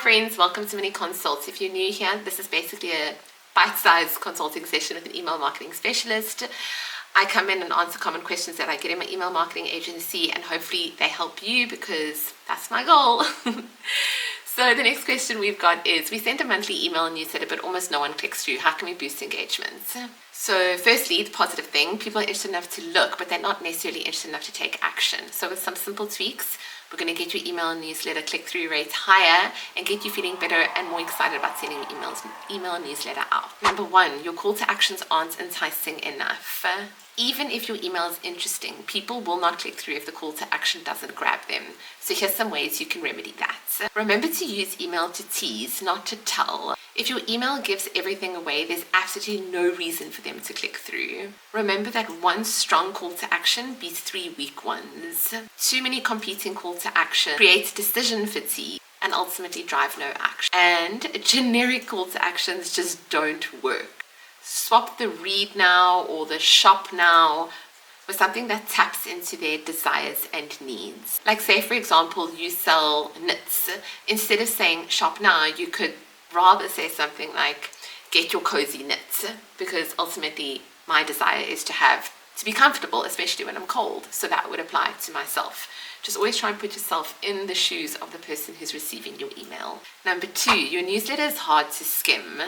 friends, welcome to Mini Consults. If you're new here, this is basically a bite-sized consulting session with an email marketing specialist. I come in and answer common questions that I get in my email marketing agency, and hopefully they help you because that's my goal. So the next question we've got is, we send a monthly email newsletter but almost no one clicks through. How can we boost engagement? So firstly, the positive thing, people are interested enough to look, but they're not necessarily interested enough to take action. So with some simple tweaks, we're going to get your email newsletter click-through rates higher and get you feeling better and more excited about sending your email newsletter out. Number one, your call to actions aren't enticing enough. Even if your email is interesting, people will not click through if the call to action doesn't grab them. So here's some ways you can remedy that. Remember to use email to tease, not to tell. If your email gives everything away, there's absolutely no reason for them to click through. Remember that one strong call to action beats 3 weak ones. Too many competing call to action creates decision fatigue and ultimately drive no action. And generic call to actions just don't work. Swap the read now or the shop now with something that taps into their desires and needs. Like say, for example, you sell knits. Instead of saying shop now, you could rather say something like get your cozy knits, because ultimately my desire is to be comfortable, especially when I'm cold. So that would apply to myself. Just always try and put yourself in the shoes of the person who's receiving your email. Number two, your newsletter is hard to skim.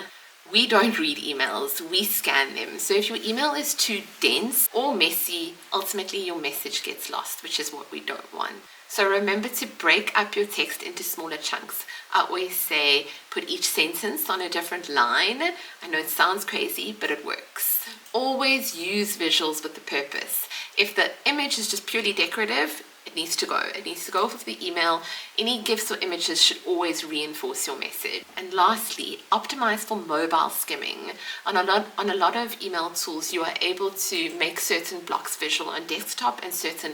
We don't read emails, we scan them. So if your email is too dense or messy, ultimately your message gets lost, which is what we don't want. So remember to break up your text into smaller chunks. I always say put each sentence on a different line. I know it sounds crazy, but it works. Always use visuals with a purpose. If the image is just purely decorative, it needs to go. It needs to go with the email. Any GIFs or images should always reinforce your message. And lastly, optimize for mobile skimming. On a lot of email tools, you are able to make certain blocks visual on desktop and certain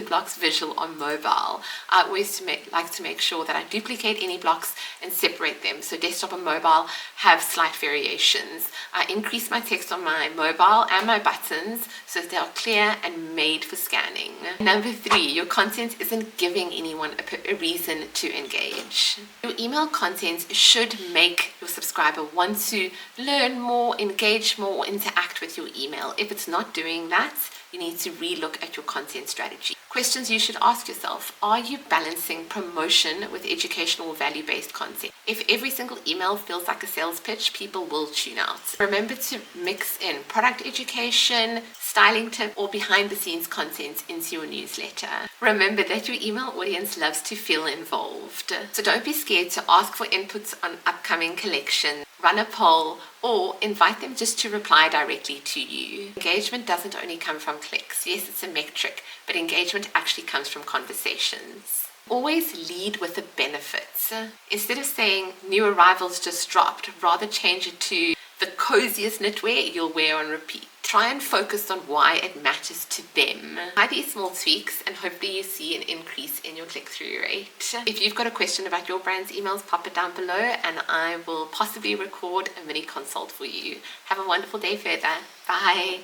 blocks visual on mobile. I always like to make sure that I duplicate any blocks and separate them. So desktop and mobile have slight variations. I increase my text on my mobile and my buttons so that they are clear and made for scanning. Number three, your content isn't giving anyone a reason to engage. Your email content should make your subscriber want to learn more, engage more, interact with your email. If it's not doing that, you need to relook at your content strategy. Questions you should ask yourself: are you balancing promotion with educational or value-based content? If every single email feels like a sales pitch, people will tune out. Remember to mix in product education, styling tip, or behind-the-scenes content into your newsletter. Remember that your email audience loves to feel involved. So don't be scared to ask for inputs on upcoming collections, run a poll, or invite them just to reply directly to you. Engagement doesn't only come from clicks. Yes, it's a metric, but engagement actually comes from conversations. Always lead with the benefits. Instead of saying new arrivals just dropped, rather change it to the coziest knitwear you'll wear on repeat. Try and focus on why it matters to them. Try these small tweaks and hopefully you see an increase in your click-through rate. If you've got a question about your brand's emails, pop it down below and I will possibly record a mini consult for you. Have a wonderful day further. Bye.